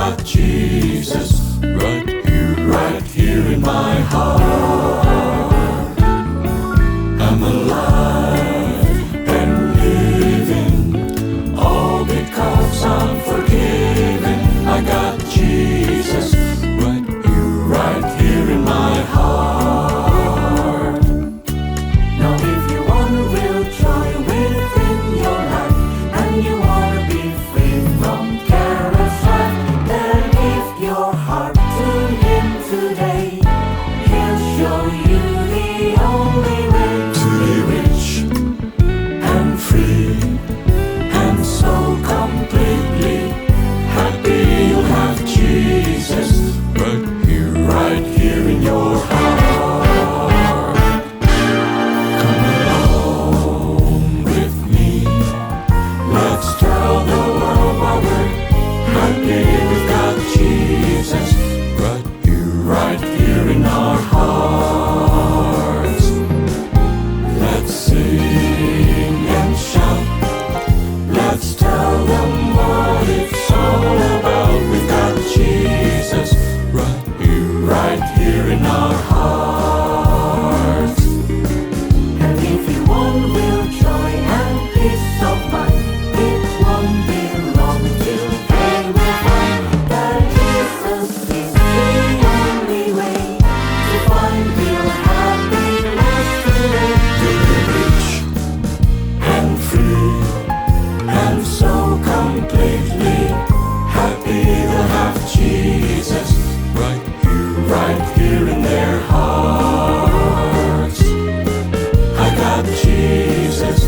got Jesus right here in my heart. I'm alive and living, all because I'm forgiven. I got Jesus right here in my heart. Now if you want real joy within your life, and you want to be free from care and strife, then give your heart to Him today. He'll show you the only way To be rich and free and so completely happy. You'll have Jesus right here in your heart. Come along with me. Let's tell the world why we're happy. We've got Jesus right here in our hearts. Let's sing and shout. Let's tell them what it's all about. We've got Jesus right here in our hearts. And if you want real joy and peace of mind, it won't be long till they will find that Jesus is the only way to find real happiness today. We're rich and free and so completely happy. They'll have Jesus right here in their hearts. I got Jesus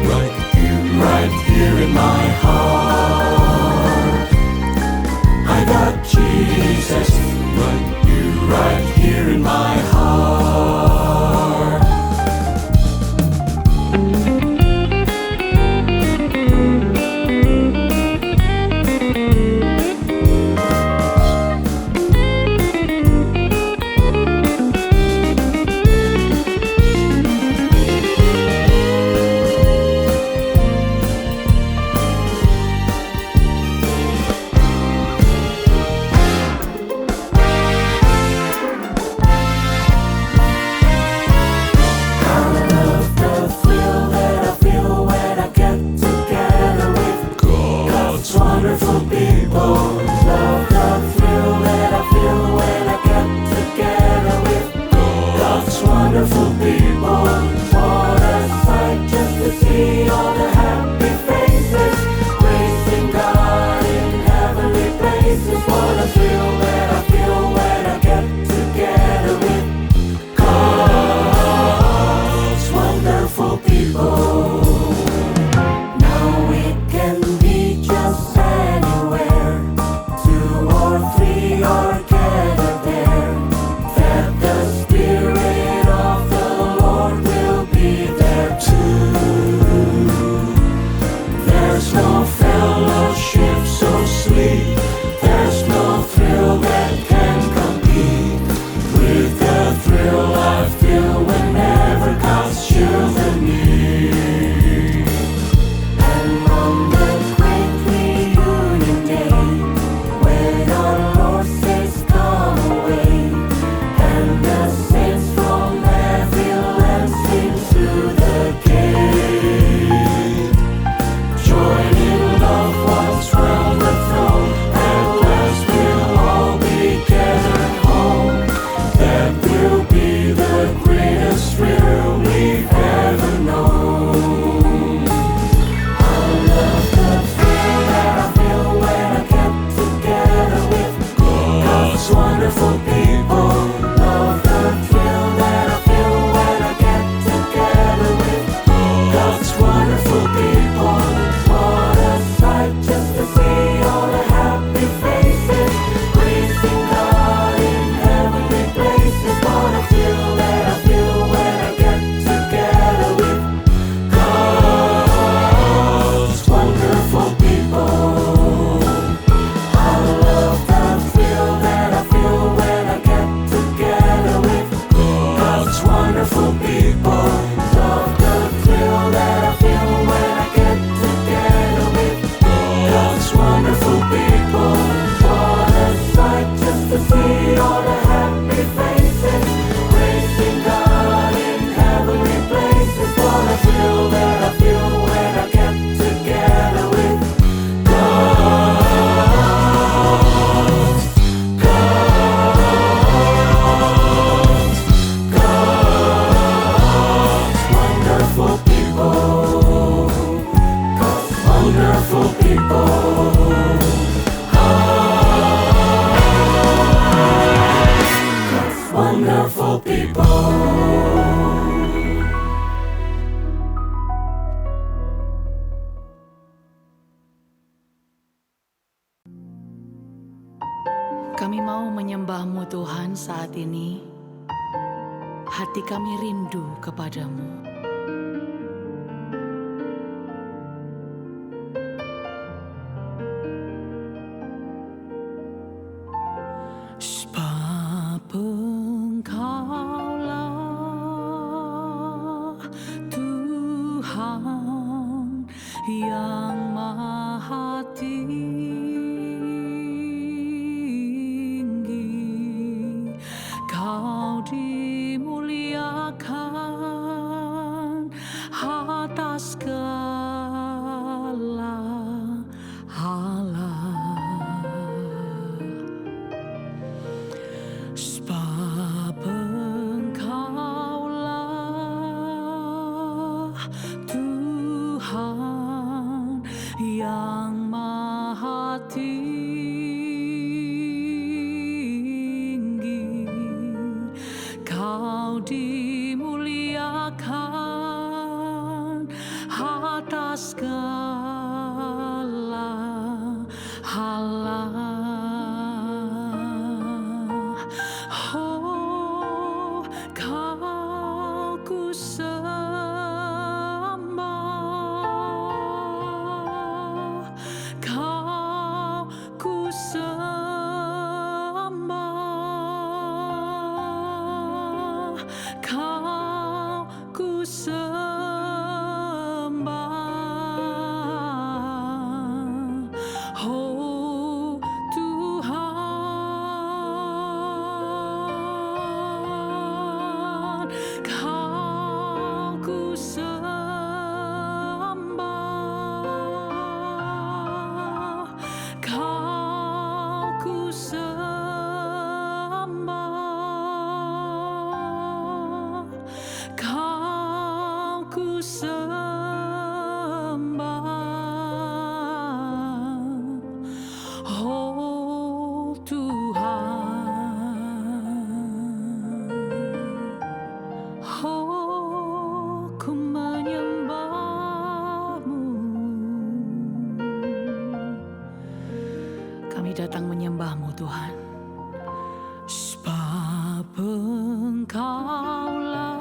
right here in my heart. I got Jesus right here in my heart. Wonderful people, love the thrill that I feel when I get together with God's wonderful people. What a sight just to see all the happy faces, praising God in heavenly places. What a thrill that I feel when I get together with God's wonderful people. Now it can be just anywhere, to Kami mau menyembah-Mu Tuhan saat ini. Hati kami rindu kepadamu. Sebab Engkaulah Tuhan yang Maha Tinggi, Kau dimuliakan atas segala hala. Sebab Engkaulah Tuhan yang Maha Tinggi, Kau dimuliakan atas segala hala. Oh, Kau ku sembah, Kau ku sembah, Kau ku sembah. Oh Tuhan, Kau ku sembah, Kau ku sembah, Kau ku sembah. Oh Tuhan, oh ku menyembah-Mu. Kami datang menyembah-Mu Tuhan. Sebab Engkaulah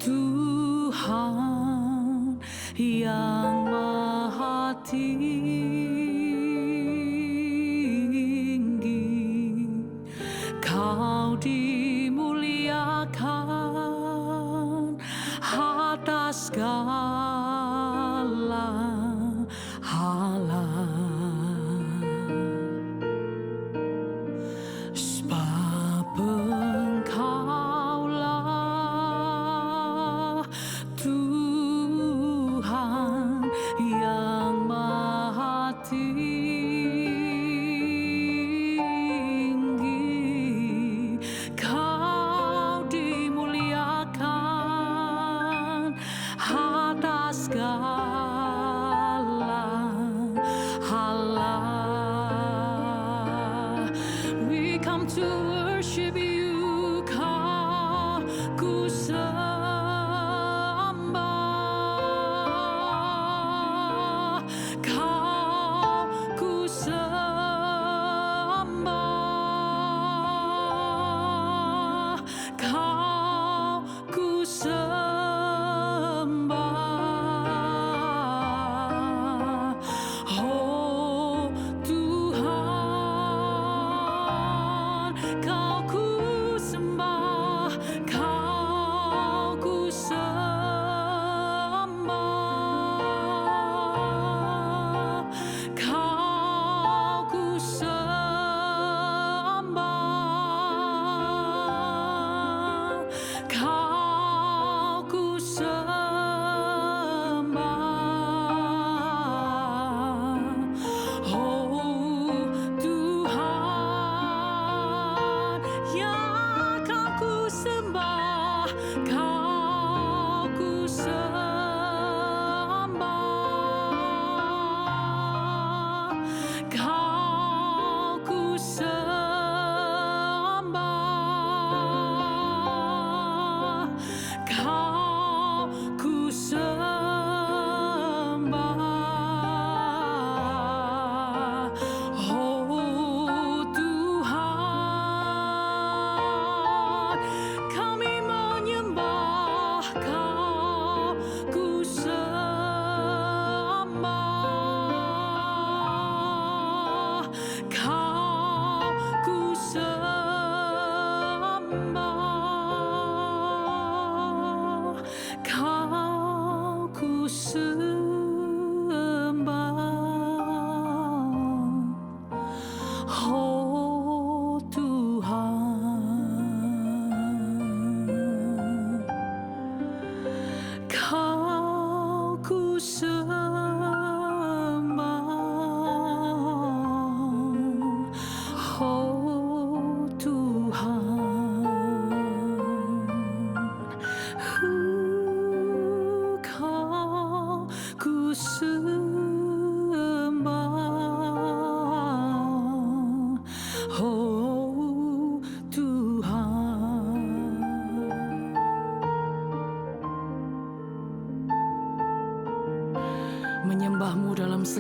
Tuhan yang Maha Tinggi, Kau dimuliakan atas segala hala. Sebab Engkaulah Tuhan yang Maha Tinggi, Kau dimuliakan atas segala hala. We come to worship You, Kau ku sembah, Kau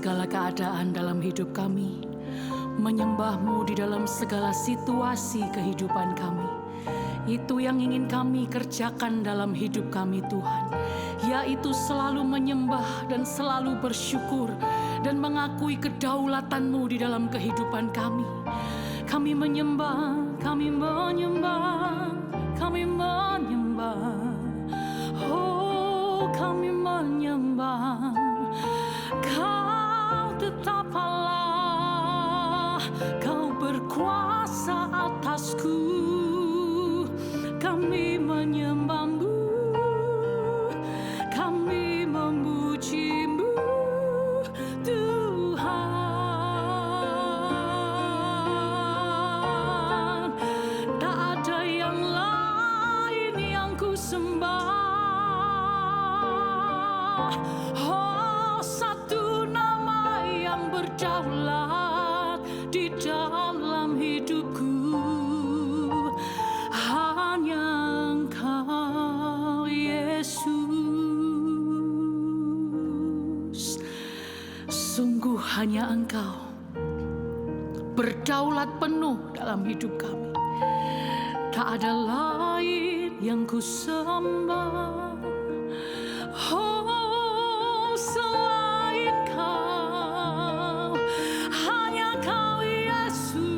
segala keadaan dalam hidup kami, menyembah-Mu di dalam segala situasi kehidupan kami. Itu yang ingin kami kerjakan dalam hidup kami Tuhan, yaitu selalu menyembah dan selalu bersyukur dan mengakui kedaulatan-Mu di dalam kehidupan kami. Kami menyembah, kami menyembah, kami menyembah. Oh, kami menyembah. Kau tetap Allah, Kau berkuasa atasku. Kami menyembah-Mu, kami memuji-Mu, Tuhan. Tak ada yang lain yang ku sembah. Oh, satu nama yang berdaulat di dalam hidupku. Hanya Engkau, Yesus. Sungguh hanya Engkau berdaulat penuh dalam hidup kami. Tak ada lain yang ku sembah. Oh, selain Kau, hanya Kau, Yesus.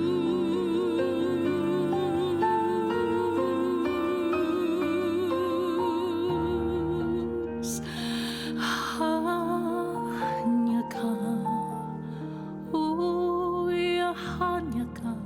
Hanya Kau, oh ya hanya Kau.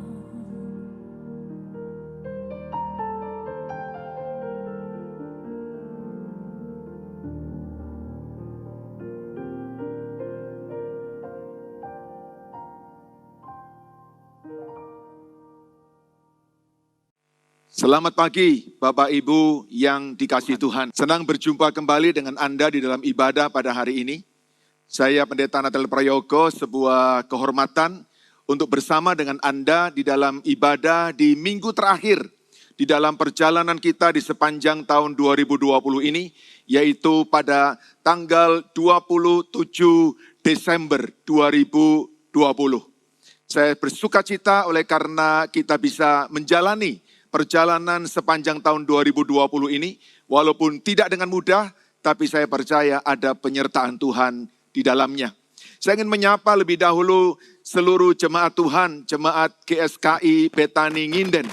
Selamat pagi Bapak Ibu yang dikasihi Tuhan. Senang berjumpa kembali dengan Anda di dalam ibadah pada hari ini. Saya Pendeta Nathanael Prayogo, sebuah kehormatan untuk bersama dengan Anda di dalam ibadah di minggu terakhir di dalam perjalanan kita di sepanjang tahun 2020 ini, yaitu pada tanggal 27 Desember 2020. Saya bersuka cita oleh karena kita bisa menjalani perjalanan sepanjang tahun 2020 ini, walaupun tidak dengan mudah, tapi saya percaya ada penyertaan Tuhan di dalamnya. Saya ingin menyapa lebih dahulu seluruh jemaat Tuhan, jemaat GSKI Betani Nginden,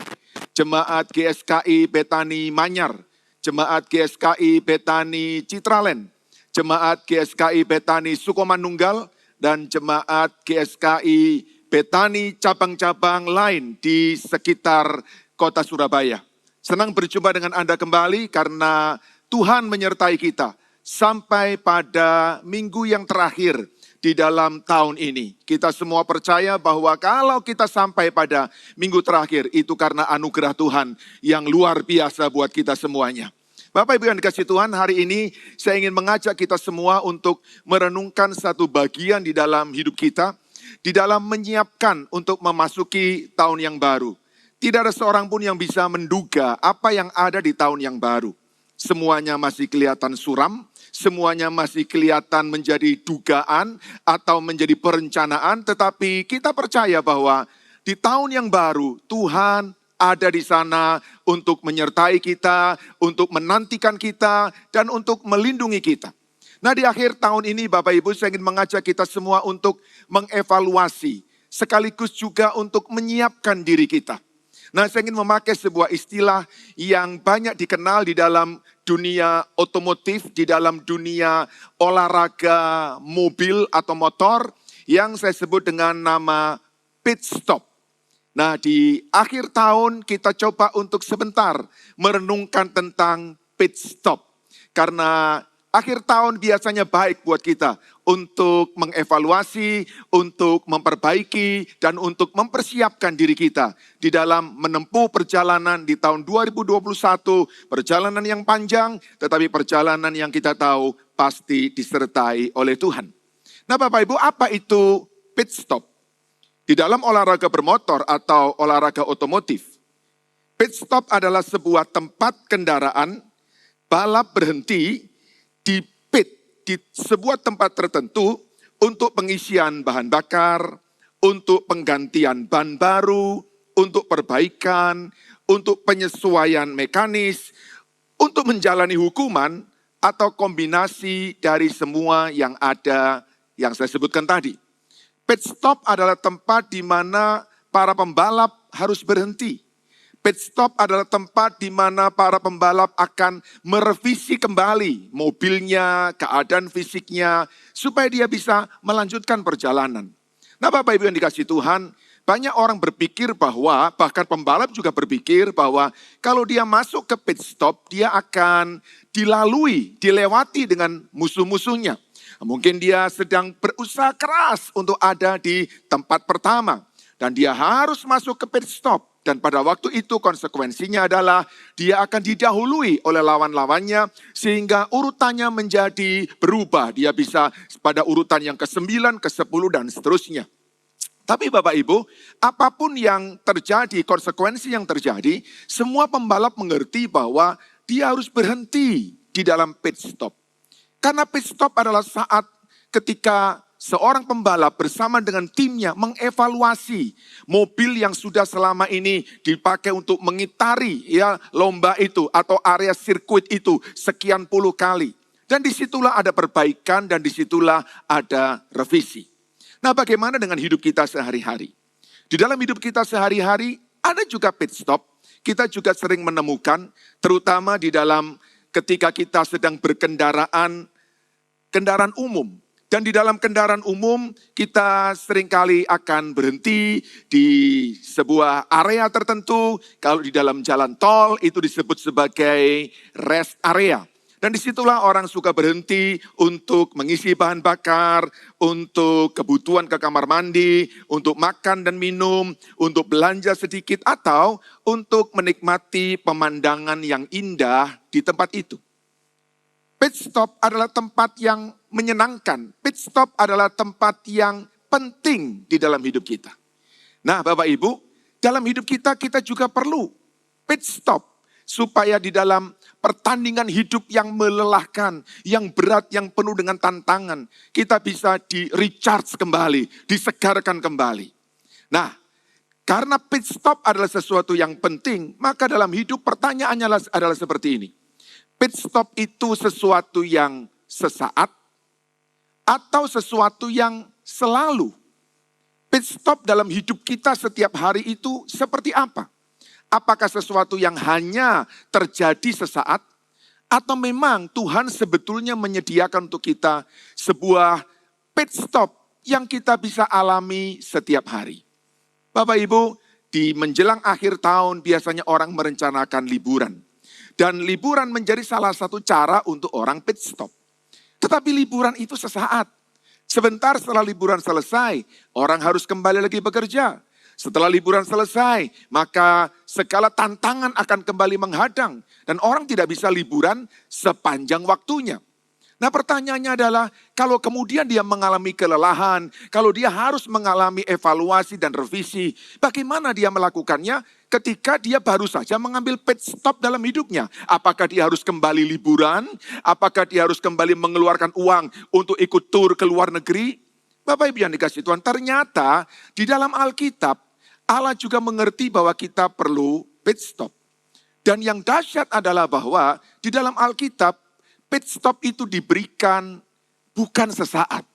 jemaat GSKI Betani Manyar, jemaat GSKI Betani Citraland, jemaat GSKI Betani Sukomanunggal, dan jemaat GSKI Betani cabang-cabang lain di sekitar Kota Surabaya. Senang berjumpa dengan Anda kembali karena Tuhan menyertai kita sampai pada minggu yang terakhir di dalam tahun ini. Kita semua percaya bahwa kalau kita sampai pada minggu terakhir itu karena anugerah Tuhan yang luar biasa buat kita semuanya. Bapak Ibu yang dikasihi Tuhan, hari ini saya ingin mengajak kita semua untuk merenungkan satu bagian di dalam hidup kita, di dalam menyiapkan untuk memasuki tahun yang baru. Tidak ada seorang pun yang bisa menduga apa yang ada di tahun yang baru. Semuanya masih kelihatan suram, semuanya masih kelihatan menjadi dugaan atau menjadi perencanaan, tetapi kita percaya bahwa di tahun yang baru Tuhan ada di sana untuk menyertai kita, untuk menantikan kita, dan untuk melindungi kita. Nah, di akhir tahun ini Bapak Ibu, saya ingin mengajak kita semua untuk mengevaluasi, sekaligus juga untuk menyiapkan diri kita. Nah, saya ingin memakai sebuah istilah yang banyak dikenal di dalam dunia otomotif, di dalam dunia olahraga mobil atau motor, yang saya sebut dengan nama pit stop. Nah, di akhir tahun kita coba untuk sebentar merenungkan tentang pit stop. Karena akhir tahun biasanya baik buat kita untuk mengevaluasi, untuk memperbaiki, dan untuk mempersiapkan diri kita di dalam menempuh perjalanan di tahun 2021, perjalanan yang panjang, tetapi perjalanan yang kita tahu pasti disertai oleh Tuhan. Nah Bapak Ibu, apa itu pit stop? Di dalam olahraga bermotor atau olahraga otomotif, pit stop adalah sebuah tempat kendaraan balap berhenti di pit, di sebuah tempat tertentu untuk pengisian bahan bakar, untuk penggantian ban baru, untuk perbaikan, untuk penyesuaian mekanis, untuk menjalani hukuman, atau kombinasi dari semua yang ada yang saya sebutkan tadi. Pit stop adalah tempat di mana para pembalap harus berhenti. Pit stop adalah tempat di mana para pembalap akan merevisi kembali mobilnya, keadaan fisiknya, supaya dia bisa melanjutkan perjalanan. Nah, Bapak Ibu yang dikasihi Tuhan, banyak orang berpikir bahwa, bahkan pembalap juga berpikir bahwa kalau dia masuk ke pit stop, dia akan dilewati dengan musuh-musuhnya. Mungkin dia sedang berusaha keras untuk ada di tempat pertama. Dan dia harus masuk ke pit stop. Dan pada waktu itu konsekuensinya adalah dia akan didahului oleh lawan-lawannya sehingga urutannya menjadi berubah. Dia bisa pada urutan yang ke-9, ke-10 dan seterusnya. Tapi Bapak Ibu, apapun yang terjadi, konsekuensi yang terjadi, semua pembalap mengerti bahwa dia harus berhenti di dalam pit stop. Karena pit stop adalah saat ketika seorang pembalap bersama dengan timnya mengevaluasi mobil yang sudah selama ini dipakai untuk mengitari ya lomba itu atau area sirkuit itu sekian puluh kali. Dan disitulah ada perbaikan dan disitulah ada revisi. Nah, bagaimana dengan hidup kita sehari-hari? Di dalam hidup kita sehari-hari ada juga pit stop. Kita juga sering menemukan terutama di dalam ketika kita sedang berkendaraan kendaraan umum. Dan di dalam kendaraan umum kita seringkali akan berhenti di sebuah area tertentu. Kalau di dalam jalan tol itu disebut sebagai rest area. Dan disitulah orang suka berhenti untuk mengisi bahan bakar, untuk kebutuhan ke kamar mandi, untuk makan dan minum, untuk belanja sedikit, atau untuk menikmati pemandangan yang indah di tempat itu. Pit stop adalah tempat yang menyenangkan. Pit stop adalah tempat yang penting di dalam hidup kita. Nah, Bapak Ibu, dalam hidup kita juga perlu pit stop. Supaya di dalam pertandingan hidup yang melelahkan, yang berat, yang penuh dengan tantangan, kita bisa di-recharge kembali, disegarkan kembali. Nah, karena pit stop adalah sesuatu yang penting, maka dalam hidup pertanyaannya adalah seperti ini. Pit stop itu sesuatu yang sesaat atau sesuatu yang selalu? Pit stop dalam hidup kita setiap hari itu seperti apa? Apakah sesuatu yang hanya terjadi sesaat? Atau memang Tuhan sebetulnya menyediakan untuk kita sebuah pit stop yang kita bisa alami setiap hari? Bapak Ibu, di menjelang akhir tahun biasanya orang merencanakan liburan. Dan liburan menjadi salah satu cara untuk orang pit stop. Tetapi liburan itu sesaat. Sebentar setelah liburan selesai, orang harus kembali lagi bekerja. Setelah liburan selesai, maka segala tantangan akan kembali menghadang. Dan orang tidak bisa liburan sepanjang waktunya. Nah, pertanyaannya adalah, kalau kemudian dia mengalami kelelahan, kalau dia harus mengalami evaluasi dan revisi, bagaimana dia melakukannya ketika dia baru saja mengambil pit stop dalam hidupnya? Apakah dia harus kembali liburan? Apakah dia harus kembali mengeluarkan uang untuk ikut tur ke luar negeri? Bapak Ibu yang dikasihi Tuhan, ternyata di dalam Alkitab, Allah juga mengerti bahwa kita perlu pit stop. Dan yang dahsyat adalah bahwa di dalam Alkitab, pit stop itu diberikan bukan sesaat.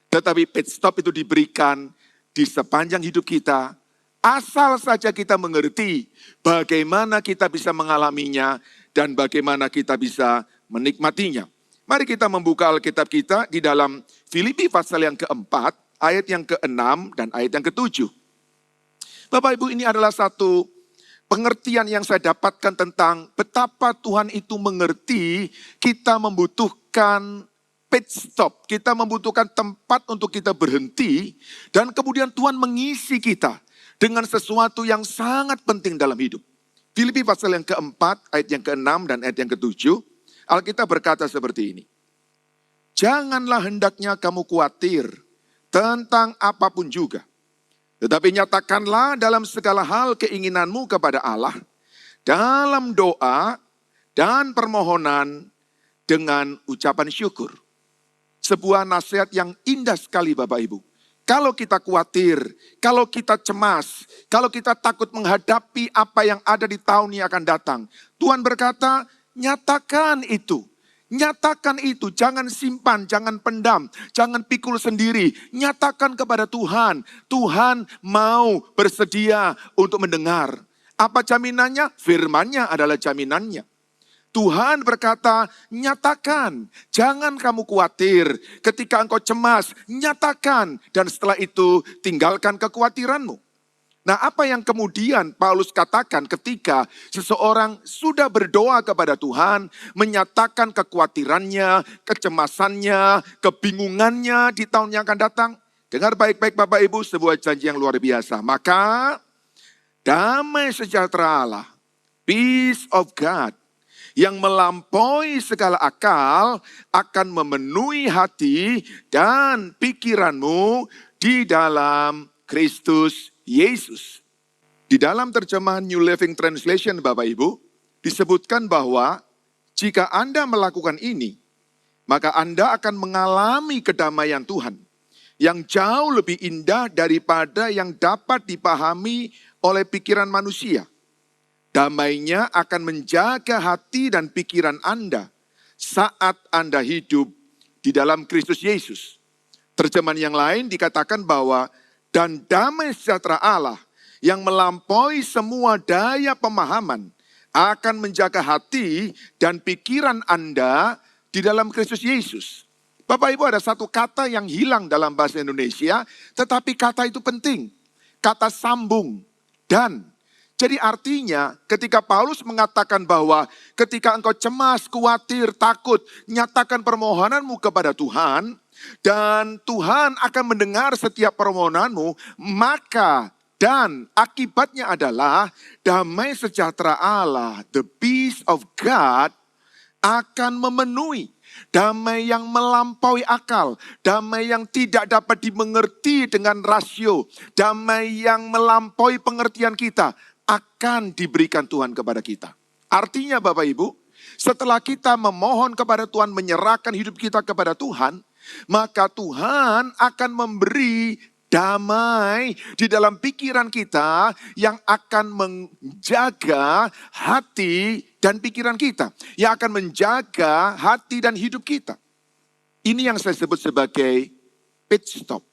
Tetapi pit stop itu diberikan di sepanjang hidup kita. Asal saja kita mengerti bagaimana kita bisa mengalaminya dan bagaimana kita bisa menikmatinya. Mari kita membuka Alkitab kita di dalam Filipi pasal yang keempat, ayat yang ke-6 dan ayat yang ke-7. Bapak Ibu, ini adalah satu pengertian yang saya dapatkan tentang betapa Tuhan itu mengerti kita membutuhkan pit stop. Kita membutuhkan tempat untuk kita berhenti dan kemudian Tuhan mengisi kita dengan sesuatu yang sangat penting dalam hidup. Filipi pasal yang keempat, ayat yang ke-6 dan ayat yang ke-7. Alkitab berkata seperti ini. Janganlah hendaknya kamu khawatir tentang apapun juga. Tetapi nyatakanlah dalam segala hal keinginanmu kepada Allah, dalam doa dan permohonan dengan ucapan syukur. Sebuah nasihat yang indah sekali Bapak Ibu. Kalau kita khawatir, kalau kita cemas, kalau kita takut menghadapi apa yang ada di tahun yang akan datang, Tuhan berkata, nyatakan itu. Nyatakan itu, jangan simpan, jangan pendam, jangan pikul sendiri. Nyatakan kepada Tuhan, Tuhan mau bersedia untuk mendengar. Apa jaminannya? Firman-Nya adalah jaminannya. Tuhan berkata, nyatakan, jangan kamu khawatir. Ketika engkau cemas, nyatakan. Dan setelah itu, tinggalkan kekhawatiranmu. Nah, apa yang kemudian Paulus katakan ketika seseorang sudah berdoa kepada Tuhan, menyatakan kekhawatirannya, kecemasannya, kebingungannya di tahun yang akan datang. Dengar baik-baik Bapak Ibu, sebuah janji yang luar biasa. Maka, damai sejahtera Allah, peace of God, yang melampaui segala akal akan memenuhi hati dan pikiranmu di dalam Kristus Yesus. Di dalam terjemahan New Living Translation Bapak Ibu, disebutkan bahwa jika Anda melakukan ini, maka Anda akan mengalami kedamaian Tuhan yang jauh lebih indah daripada yang dapat dipahami oleh pikiran manusia. Damainya akan menjaga hati dan pikiran Anda saat Anda hidup di dalam Kristus Yesus. Terjemahan yang lain dikatakan bahwa dan damai sejahtera Allah yang melampaui semua daya pemahaman akan menjaga hati dan pikiran Anda di dalam Kristus Yesus. Bapak Ibu, ada satu kata yang hilang dalam bahasa Indonesia, tetapi kata itu penting. Kata sambung, dan. Jadi artinya ketika Paulus mengatakan bahwa ketika engkau cemas, khawatir, takut, nyatakan permohonanmu kepada Tuhan, dan Tuhan akan mendengar setiap permohonanmu, maka dan akibatnya adalah damai sejahtera Allah, the peace of God, akan memenuhi. Damai yang melampaui akal, damai yang tidak dapat dimengerti dengan rasio, damai yang melampaui pengertian kita, akan diberikan Tuhan kepada kita. Artinya Bapak Ibu, setelah kita memohon kepada Tuhan, menyerahkan hidup kita kepada Tuhan, maka Tuhan akan memberi damai di dalam pikiran kita yang akan menjaga hati dan pikiran kita. Yang akan menjaga hati dan hidup kita. Ini yang saya sebut sebagai pit stop.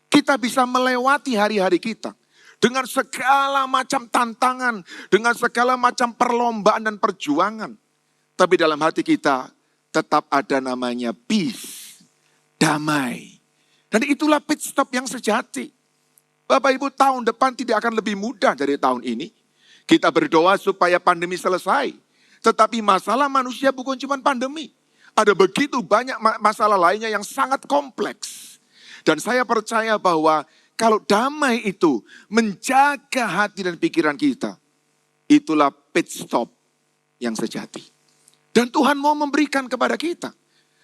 Kita bisa melewati hari-hari kita dengan segala macam tantangan, dengan segala macam perlombaan dan perjuangan. Tapi dalam hati kita tetap ada namanya peace. Damai. Dan itulah pit stop yang sejati. Bapak Ibu, tahun depan tidak akan lebih mudah dari tahun ini. Kita berdoa supaya pandemi selesai. Tetapi masalah manusia bukan cuma pandemi. Ada begitu banyak masalah lainnya yang sangat kompleks. Dan saya percaya bahwa kalau damai itu menjaga hati dan pikiran kita, itulah pit stop yang sejati. Dan Tuhan mau memberikan kepada kita.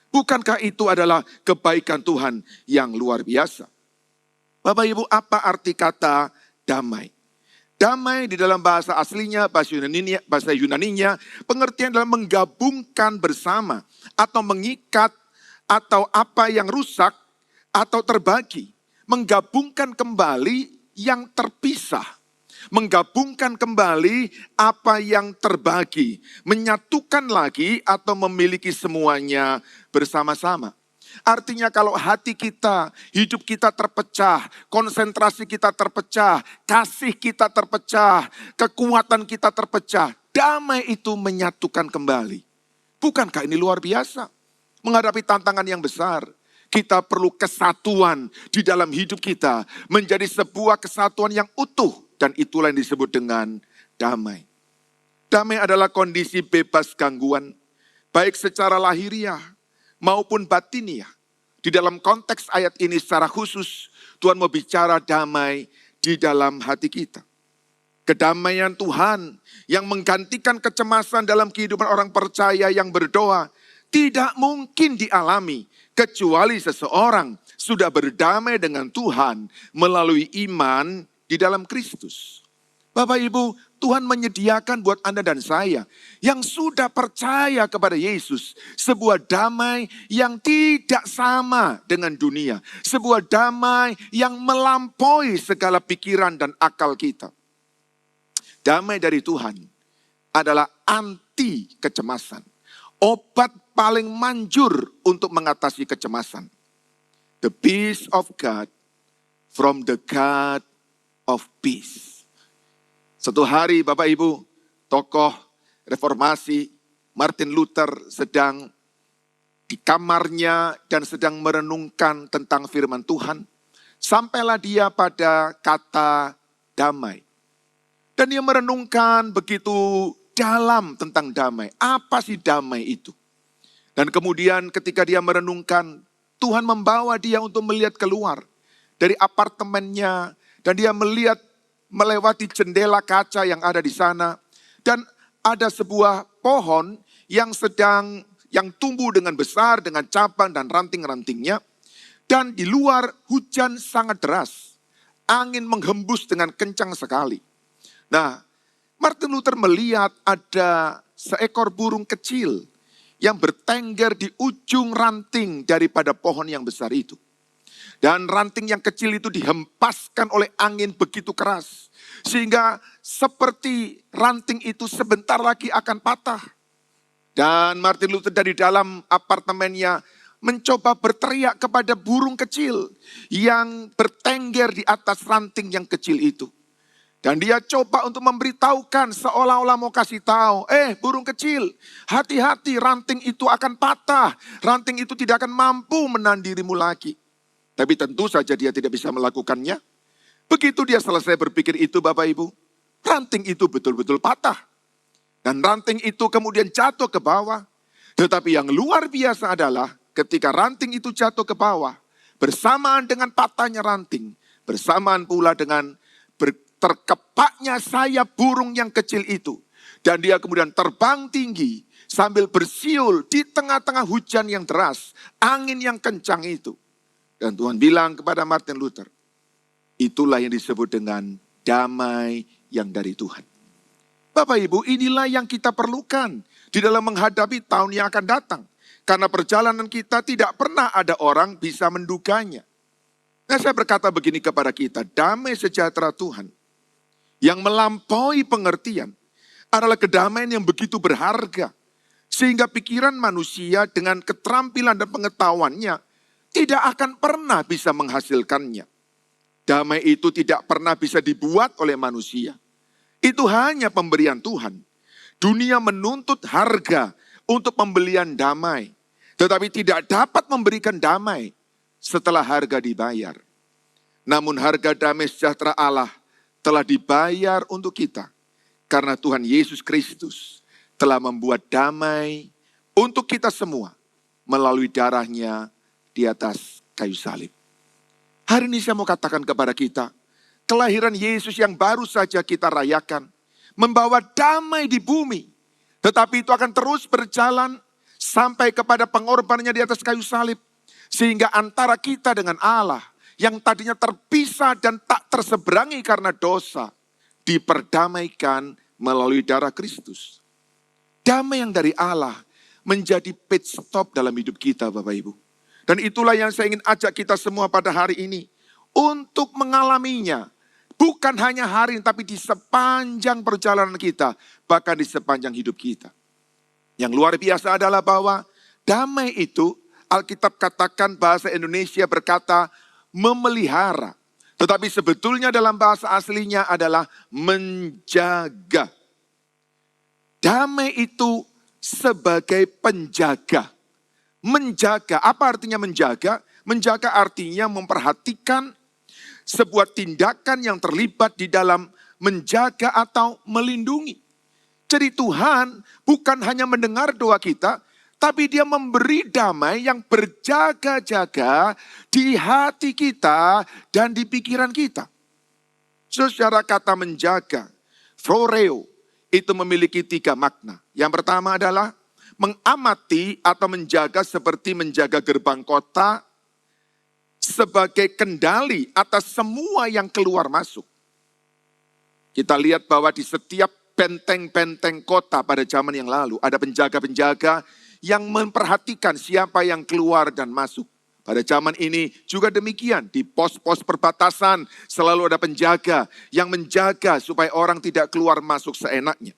Bukankah itu adalah kebaikan Tuhan yang luar biasa? Bapak Ibu, apa arti kata damai? Damai di dalam bahasa aslinya, bahasa Yunaninya, pengertian adalah menggabungkan bersama atau mengikat atau apa yang rusak atau terbagi. Menggabungkan kembali yang terpisah. Menggabungkan kembali apa yang terbagi. Menyatukan lagi atau memiliki semuanya bersama-sama. Artinya kalau hati kita, hidup kita terpecah, konsentrasi kita terpecah, kasih kita terpecah, kekuatan kita terpecah, damai itu menyatukan kembali. Bukankah ini luar biasa? Menghadapi tantangan yang besar, kita perlu kesatuan di dalam hidup kita, menjadi sebuah kesatuan yang utuh. Dan itulah yang disebut dengan damai. Damai adalah kondisi bebas gangguan, baik secara lahiriah maupun batiniah. Di dalam konteks ayat ini secara khusus, Tuhan mau bicara damai di dalam hati kita. Kedamaian Tuhan yang menggantikan kecemasan dalam kehidupan orang percaya yang berdoa, tidak mungkin dialami kecuali seseorang sudah berdamai dengan Tuhan melalui iman di dalam Kristus. Bapak Ibu, Tuhan menyediakan buat Anda dan saya yang sudah percaya kepada Yesus sebuah damai yang tidak sama dengan dunia. Sebuah damai yang melampaui segala pikiran dan akal kita. Damai dari Tuhan adalah anti kecemasan. Obat paling manjur untuk mengatasi kecemasan. The peace of God from the God of peace. Suatu hari Bapak Ibu, tokoh reformasi Martin Luther sedang di kamarnya dan sedang merenungkan tentang firman Tuhan. Sampailah dia pada kata damai. Dan dia merenungkan begitu dalam tentang damai. Apa sih damai itu? Dan kemudian ketika dia merenungkan, Tuhan membawa dia untuk melihat keluar dari apartemennya. Dan dia melihat melewati jendela kaca yang ada di sana. Dan ada sebuah pohon yang tumbuh dengan besar, dengan cabang dan ranting-rantingnya. Dan di luar hujan sangat deras. Angin menghembus dengan kencang sekali. Nah, Martin Luther melihat ada seekor burung kecil yang bertengger di ujung ranting daripada pohon yang besar itu. Dan ranting yang kecil itu dihempaskan oleh angin begitu keras. Sehingga seperti ranting itu sebentar lagi akan patah. Dan Martin Luther dari dalam apartemennya mencoba berteriak kepada burung kecil yang bertengger di atas ranting yang kecil itu. Dan dia coba untuk memberitahukan seolah-olah mau kasih tahu, burung kecil, hati-hati ranting itu akan patah. Ranting itu tidak akan mampu menahan dirimu lagi. Tapi tentu saja dia tidak bisa melakukannya. Begitu dia selesai berpikir itu Bapak Ibu, ranting itu betul-betul patah. Dan ranting itu kemudian jatuh ke bawah. Tetapi yang luar biasa adalah ketika ranting itu jatuh ke bawah, bersamaan dengan patahnya ranting, bersamaan pula dengan terkepaknya sayap burung yang kecil itu. Dan dia kemudian terbang tinggi sambil bersiul di tengah-tengah hujan yang deras, angin yang kencang itu. Dan Tuhan bilang kepada Martin Luther, itulah yang disebut dengan damai yang dari Tuhan. Bapak Ibu, inilah yang kita perlukan di dalam menghadapi tahun yang akan datang. Karena perjalanan kita tidak pernah ada orang bisa menduganya. Nah, saya berkata begini kepada kita, damai sejahtera Tuhan yang melampaui pengertian adalah kedamaian yang begitu berharga. Sehingga pikiran manusia dengan keterampilan dan pengetahuannya tidak akan pernah bisa menghasilkannya. Damai itu tidak pernah bisa dibuat oleh manusia. Itu hanya pemberian Tuhan. Dunia menuntut harga untuk pembelian damai. Tetapi tidak dapat memberikan damai setelah harga dibayar. Namun harga damai sejahtera Allah telah dibayar untuk kita. Karena Tuhan Yesus Kristus telah membuat damai untuk kita semua melalui darahnya di atas kayu salib. Hari ini saya mau katakan kepada kita, kelahiran Yesus yang baru saja kita rayakan, membawa damai di bumi. Tetapi itu akan terus berjalan sampai kepada pengorbanannya di atas kayu salib. Sehingga antara kita dengan Allah, yang tadinya terpisah dan tak terseberangi karena dosa, diperdamaikan melalui darah Kristus. Damai yang dari Allah menjadi pit stop dalam hidup kita Bapak Ibu. Dan itulah yang saya ingin ajak kita semua pada hari ini. Untuk mengalaminya. Bukan hanya hari ini, tapi di sepanjang perjalanan kita. Bahkan di sepanjang hidup kita. Yang luar biasa adalah bahwa damai itu, Alkitab katakan bahasa Indonesia berkata memelihara. Tetapi sebetulnya dalam bahasa aslinya adalah menjaga. Damai itu sebagai penjaga. Menjaga, apa artinya menjaga? Menjaga artinya memperhatikan sebuah tindakan yang terlibat di dalam menjaga atau melindungi. Jadi Tuhan bukan hanya mendengar doa kita, tapi dia memberi damai yang berjaga-jaga di hati kita dan di pikiran kita. Secara kata menjaga, phoreo, itu memiliki 3 makna. Yang pertama adalah mengamati atau menjaga seperti menjaga gerbang kota sebagai kendali atas semua yang keluar masuk. Kita lihat bahwa di setiap benteng-benteng kota pada zaman yang lalu ada penjaga-penjaga yang memperhatikan siapa yang keluar dan masuk. Pada zaman ini juga demikian, di pos-pos perbatasan selalu ada penjaga yang menjaga supaya orang tidak keluar masuk seenaknya.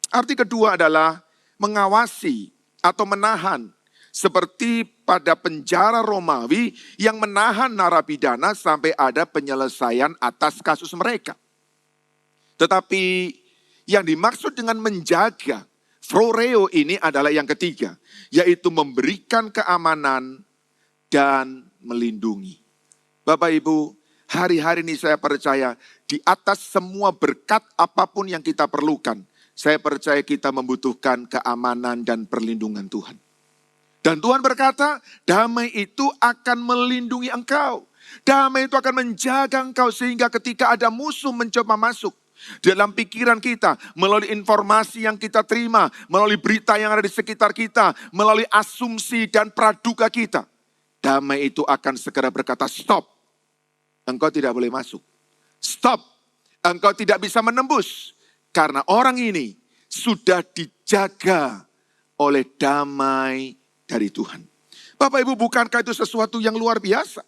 Arti kedua adalah mengawasi atau menahan. Seperti pada penjara Romawi yang menahan narapidana sampai ada penyelesaian atas kasus mereka. Tetapi yang dimaksud dengan menjaga, phoreo ini adalah yang ketiga, yaitu memberikan keamanan dan melindungi. Bapak Ibu, hari-hari ini saya percaya di atas semua berkat apapun yang kita perlukan, saya percaya kita membutuhkan keamanan dan perlindungan Tuhan. Dan Tuhan berkata, damai itu akan melindungi engkau. Damai itu akan menjaga engkau sehingga ketika ada musuh mencoba masuk dalam pikiran kita, melalui informasi yang kita terima, melalui berita yang ada di sekitar kita, melalui asumsi dan praduga kita, damai itu akan segera berkata, stop, engkau tidak boleh masuk. Stop, engkau tidak bisa menembus. Karena orang ini sudah dijaga oleh damai dari Tuhan. Bapak Ibu, bukankah itu sesuatu yang luar biasa?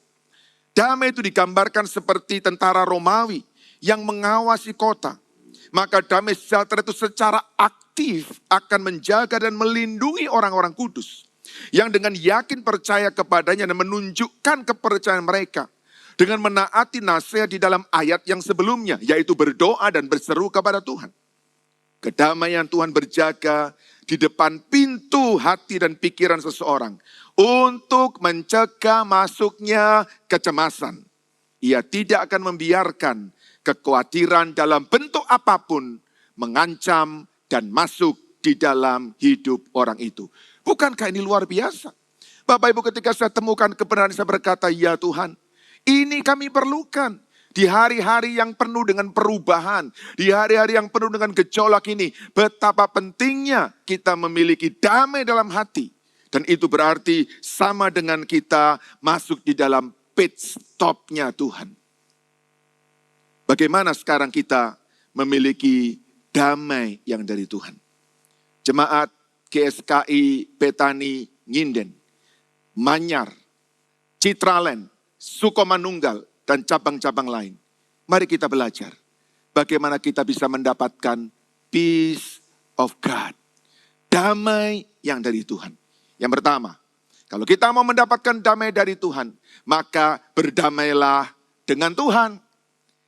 Damai itu digambarkan seperti tentara Romawi yang mengawasi kota. Maka damai sejahtera itu secara aktif akan menjaga dan melindungi orang-orang kudus. Yang dengan yakin percaya kepadanya dan menunjukkan kepercayaan mereka. Dengan menaati nasihat di dalam ayat yang sebelumnya, yaitu berdoa dan berseru kepada Tuhan. Kedamaian Tuhan berjaga di depan pintu hati dan pikiran seseorang untuk mencegah masuknya kecemasan. Ia tidak akan membiarkan kekhawatiran dalam bentuk apapun mengancam dan masuk di dalam hidup orang itu. Bukankah ini luar biasa? Bapak Ibu, ketika saya temukan kebenaran, saya berkata, ya Tuhan, ini kami perlukan. Di hari-hari yang penuh dengan perubahan, di hari-hari yang penuh dengan gejolak ini, betapa pentingnya kita memiliki damai dalam hati. Dan itu berarti sama dengan kita masuk di dalam pit stopnya Tuhan. Bagaimana sekarang kita memiliki damai yang dari Tuhan? Jemaat GSKI Petani Nginden, Manyar, Citraland, Sukomanunggal, dan cabang-cabang lain. Mari kita belajar bagaimana kita bisa mendapatkan peace of God. Damai yang dari Tuhan. Yang pertama, kalau kita mau mendapatkan damai dari Tuhan, maka berdamailah dengan Tuhan.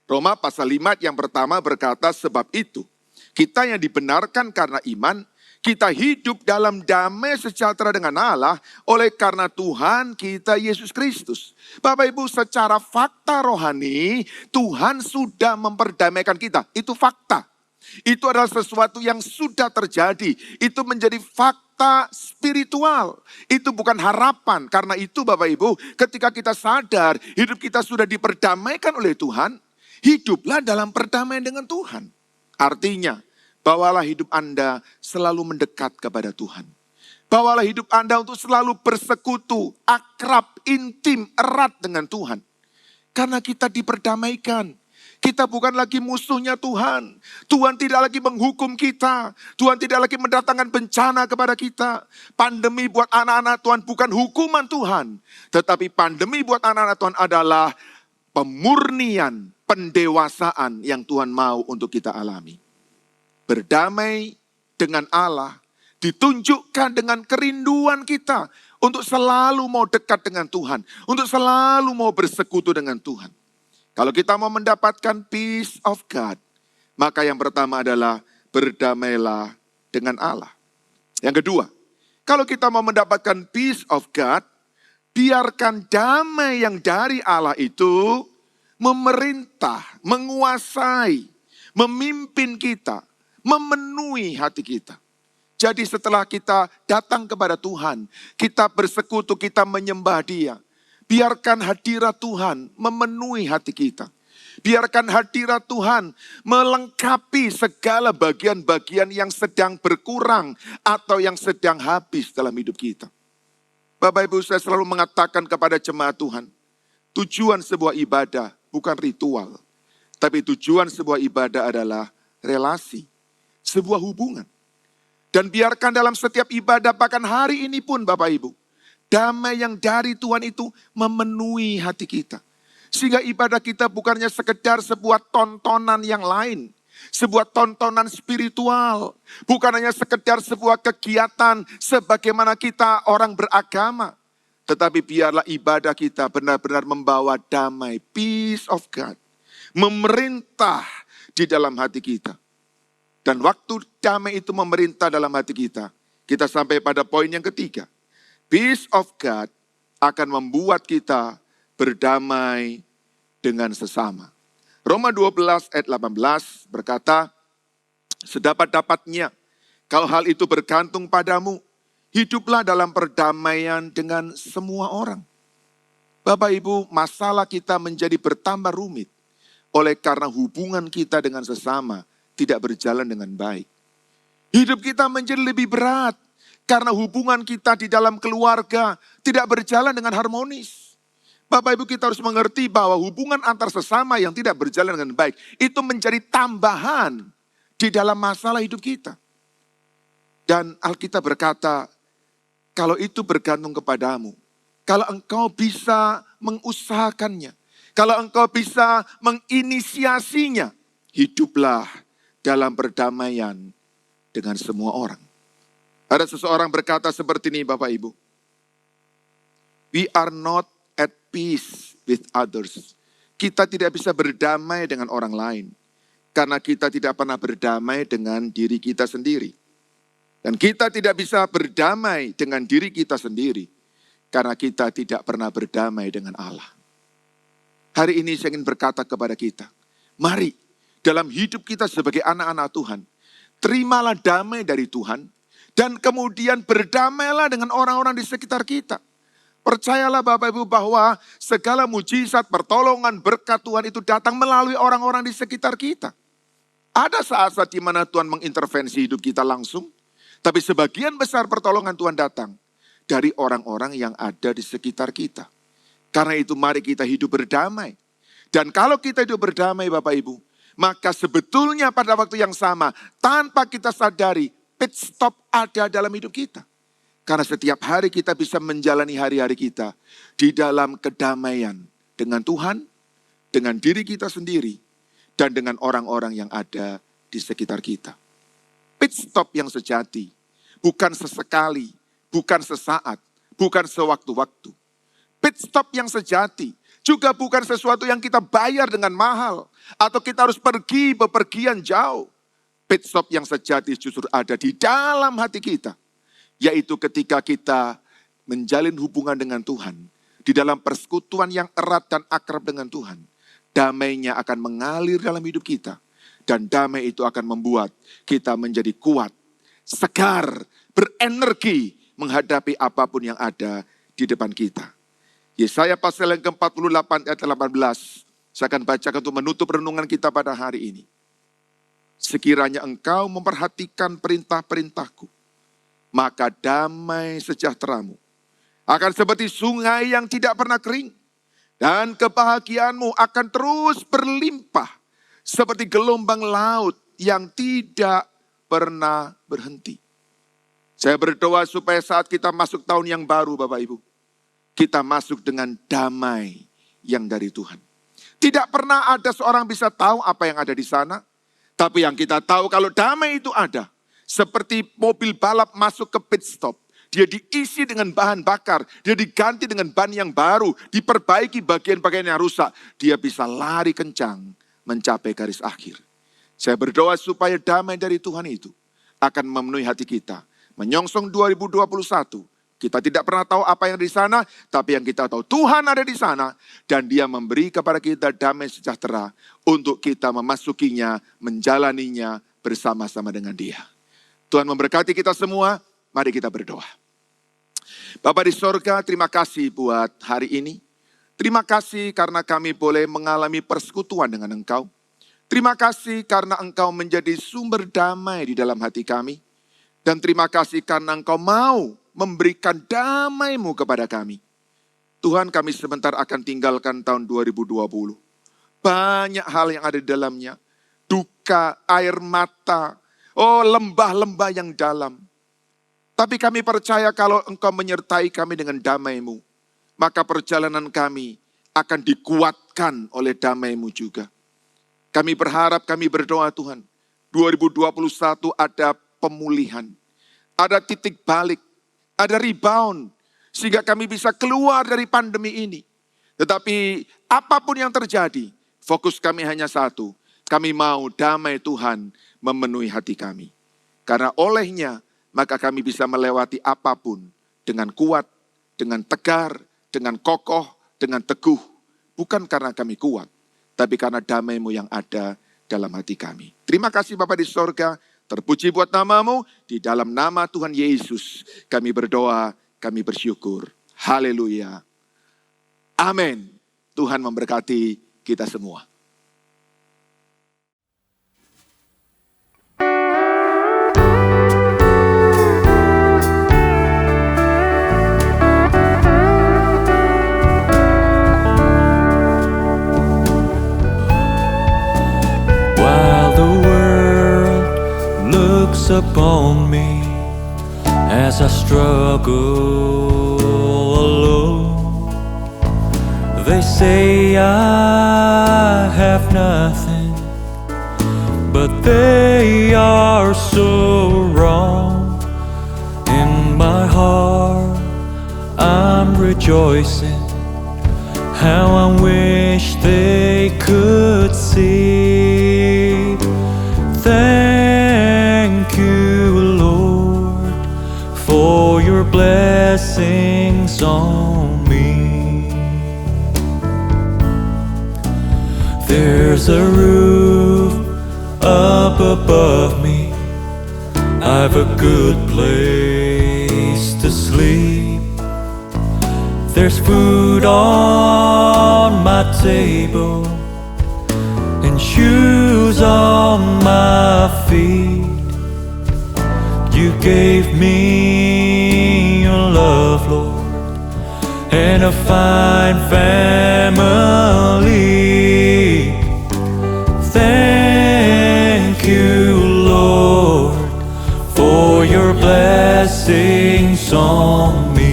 Roma pasal 5 yang pertama berkata, sebab itu kita yang dibenarkan karena iman, kita hidup dalam damai sejahtera dengan Allah oleh karena Tuhan kita Yesus Kristus. Bapak Ibu, secara fakta rohani, Tuhan sudah memperdamaikan kita. Itu fakta. Itu adalah sesuatu yang sudah terjadi. Itu menjadi fakta spiritual. Itu bukan harapan. Karena itu Bapak Ibu, ketika kita sadar hidup kita sudah diperdamaikan oleh Tuhan, hiduplah dalam perdamaian dengan Tuhan. Artinya, bawalah hidup Anda selalu mendekat kepada Tuhan. Bawalah hidup Anda untuk selalu bersekutu, akrab, intim, erat dengan Tuhan. Karena kita diperdamaikan. Kita bukan lagi musuhnya Tuhan. Tuhan tidak lagi menghukum kita. Tuhan tidak lagi mendatangkan bencana kepada kita. Pandemi buat anak-anak Tuhan bukan hukuman Tuhan. Tetapi pandemi buat anak-anak Tuhan adalah pemurnian, pendewasaan yang Tuhan mau untuk kita alami. Berdamai dengan Allah ditunjukkan dengan kerinduan kita untuk selalu mau dekat dengan Tuhan, untuk selalu mau bersekutu dengan Tuhan. Kalau kita mau mendapatkan peace of God, maka yang pertama adalah berdamailah dengan Allah. Yang kedua, kalau kita mau mendapatkan peace of God, biarkan damai yang dari Allah itu memerintah, menguasai, memimpin kita, memenuhi hati kita. Jadi setelah kita datang kepada Tuhan, kita bersekutu, kita menyembah Dia. Biarkan hadirat Tuhan memenuhi hati kita. Biarkan hadirat Tuhan melengkapi segala bagian-bagian yang sedang berkurang atau yang sedang habis dalam hidup kita. Bapak Ibu, saya selalu mengatakan kepada jemaat Tuhan, tujuan sebuah ibadah bukan ritual. Tapi tujuan sebuah ibadah adalah relasi, sebuah hubungan. Dan biarkan dalam setiap ibadah, bahkan hari ini pun Bapak Ibu, damai yang dari Tuhan itu memenuhi hati kita. Sehingga ibadah kita bukannya sekedar sebuah tontonan yang lain, sebuah tontonan spiritual. Bukan hanya sekedar sebuah kegiatan sebagaimana kita orang beragama. Tetapi biarlah ibadah kita benar-benar membawa damai, peace of God. Memerintah di dalam hati kita. Dan waktu damai itu memerintah dalam hati kita, kita sampai pada poin yang ketiga. Peace of God akan membuat kita berdamai dengan sesama. Roma 12 ayat 18 berkata, sedapat-dapatnya kalau hal itu bergantung padamu, hiduplah dalam perdamaian dengan semua orang. Bapak Ibu, masalah kita menjadi bertambah rumit oleh karena hubungan kita dengan sesama tidak berjalan dengan baik. Hidup kita menjadi lebih berat karena hubungan kita di dalam keluarga tidak berjalan dengan harmonis. Bapak Ibu, kita harus mengerti bahwa hubungan antar sesama yang tidak berjalan dengan baik itu menjadi tambahan di dalam masalah hidup kita. Dan Alkitab berkata, kalau itu bergantung kepadamu, kalau engkau bisa mengusahakannya, kalau engkau bisa menginisiasinya, hiduplah dalam perdamaian dengan semua orang. Ada seseorang berkata seperti ini Bapak Ibu. We are not at peace with others. Kita tidak bisa berdamai dengan orang lain. Karena kita tidak pernah berdamai dengan diri kita sendiri. Dan kita tidak bisa berdamai dengan diri kita sendiri. Karena kita tidak pernah berdamai dengan Allah. Hari ini saya ingin berkata kepada kita. Mari dalam hidup kita sebagai anak-anak Tuhan. Terimalah damai dari Tuhan. Dan kemudian berdamailah dengan orang-orang di sekitar kita. Percayalah Bapak Ibu bahwa segala mujizat, pertolongan, berkat Tuhan itu datang melalui orang-orang di sekitar kita. Ada saat-saat di mana Tuhan mengintervensi hidup kita langsung. Tapi sebagian besar pertolongan Tuhan datang dari orang-orang yang ada di sekitar kita. Karena itu mari kita hidup berdamai. Dan kalau kita hidup berdamai Bapak Ibu, maka sebetulnya pada waktu yang sama, tanpa kita sadari, pit stop ada dalam hidup kita. Karena setiap hari kita bisa menjalani hari-hari kita di dalam kedamaian dengan Tuhan, dengan diri kita sendiri, dan dengan orang-orang yang ada di sekitar kita. Pit stop yang sejati, bukan sesekali, bukan sesaat, bukan sewaktu-waktu. Pit stop yang sejati, juga bukan sesuatu yang kita bayar dengan mahal. Atau kita harus pergi bepergian jauh. Pit stop yang sejati justru ada di dalam hati kita. Yaitu ketika kita menjalin hubungan dengan Tuhan. Di dalam persekutuan yang erat dan akrab dengan Tuhan. Damainya akan mengalir dalam hidup kita. Dan damai itu akan membuat kita menjadi kuat, segar, berenergi menghadapi apapun yang ada di depan kita. Yesaya pasal yang ke-48 ayat 18. Saya akan bacakan untuk menutup renungan kita pada hari ini. Sekiranya engkau memperhatikan perintah-perintahku, maka damai sejahteramu akan seperti sungai yang tidak pernah kering. Dan kebahagiaanmu akan terus berlimpah seperti gelombang laut yang tidak pernah berhenti. Saya berdoa supaya saat kita masuk tahun yang baru Bapak Ibu, kita masuk dengan damai yang dari Tuhan. Tidak pernah ada seorang bisa tahu apa yang ada di sana. Tapi yang kita tahu kalau damai itu ada. Seperti mobil balap masuk ke pit stop. Dia diisi dengan bahan bakar. Dia diganti dengan ban yang baru. Diperbaiki bagian-bagian yang rusak. Dia bisa lari kencang mencapai garis akhir. Saya berdoa supaya damai dari Tuhan itu akan memenuhi hati kita. Menyongsong 2021. Kita tidak pernah tahu apa yang di sana, tapi yang kita tahu Tuhan ada di sana. Dan Dia memberi kepada kita damai sejahtera untuk kita memasukinya, menjalaninya bersama-sama dengan Dia. Tuhan memberkati kita semua, mari kita berdoa. Bapa di sorga, terima kasih buat hari ini. Terima kasih karena kami boleh mengalami persekutuan dengan Engkau. Terima kasih karena Engkau menjadi sumber damai di dalam hati kami. Dan terima kasih karena Engkau mau memberikan damai-Mu kepada kami. Tuhan, kami sebentar akan tinggalkan tahun 2020. banyak hal yang ada di dalamnya. Duka, air mata, lembah-lembah yang dalam. Tapi kami percaya kalau Engkau menyertai kami dengan damai-Mu, maka perjalanan kami akan dikuatkan oleh damai-Mu juga. Kami berharap, kami berdoa Tuhan, 2021 ada pemulihan, ada titik balik, ada rebound, sehingga kami bisa keluar dari pandemi ini. Tetapi apapun yang terjadi, fokus kami hanya satu, kami mau damai Tuhan memenuhi hati kami. Karena olehnya, maka kami bisa melewati apapun dengan kuat, dengan tegar, dengan kokoh, dengan teguh. Bukan karena kami kuat, tapi karena damai-Mu yang ada dalam hati kami. Terima kasih Bapa di sorga, terpuji buat nama-Mu. Di dalam nama Tuhan Yesus kami berdoa, kami bersyukur. Haleluya. Amin. Tuhan memberkati kita semua. Upon me as I struggle alone. They say I have nothing, but they are so wrong. In my heart I'm rejoicing, how I wish they could see. Thank you, Lord, for your blessings on me. There's a roof up above me, I've a good place to sleep. There's food on my table and shoes on my feet. You gave me your love, Lord, and a fine family. Thank you, Lord, for your blessings on me.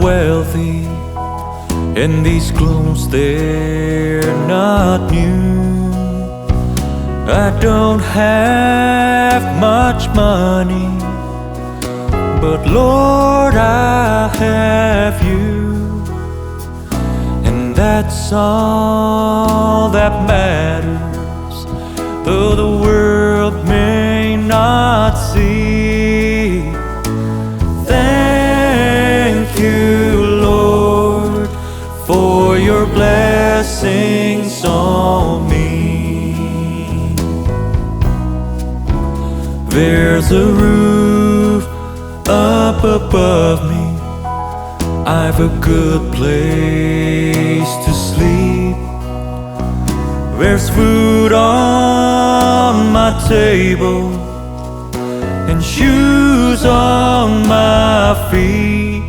Wealthy, and these clothes, they're not new. I don't have much money, but Lord, I have you, and that's all that matters, though the world may not see. Thank you, Lord, for your blessings on me. There's a roof up above me, I've a good place to sleep. There's food on my table and shoes on my feet.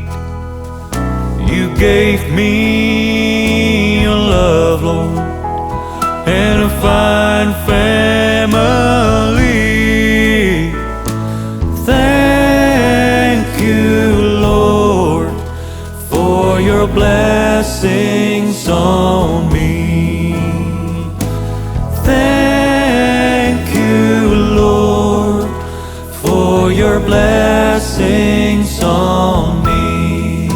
You gave me your love, Lord, and a fine family. Thank you, Lord, for your blessings on me. Thank you, Lord, for your blessings on me.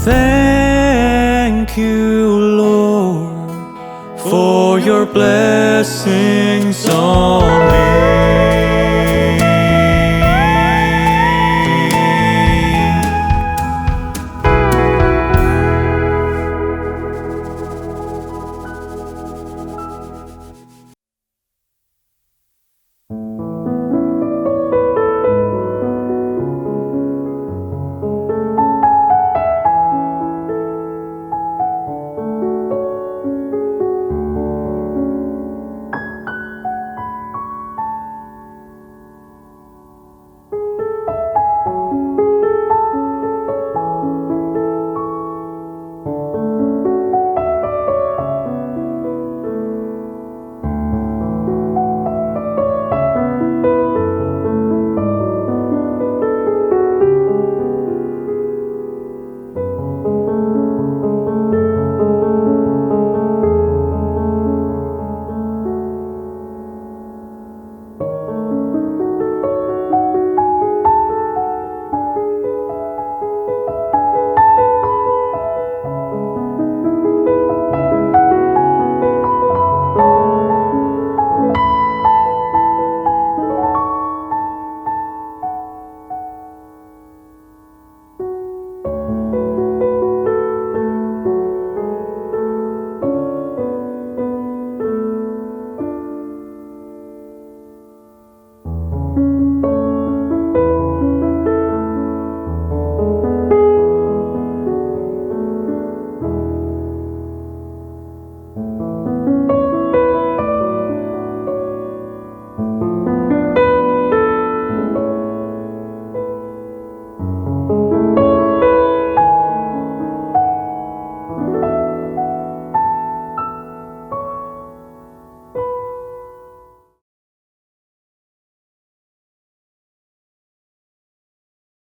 Thank you, Lord, for your blessings on me.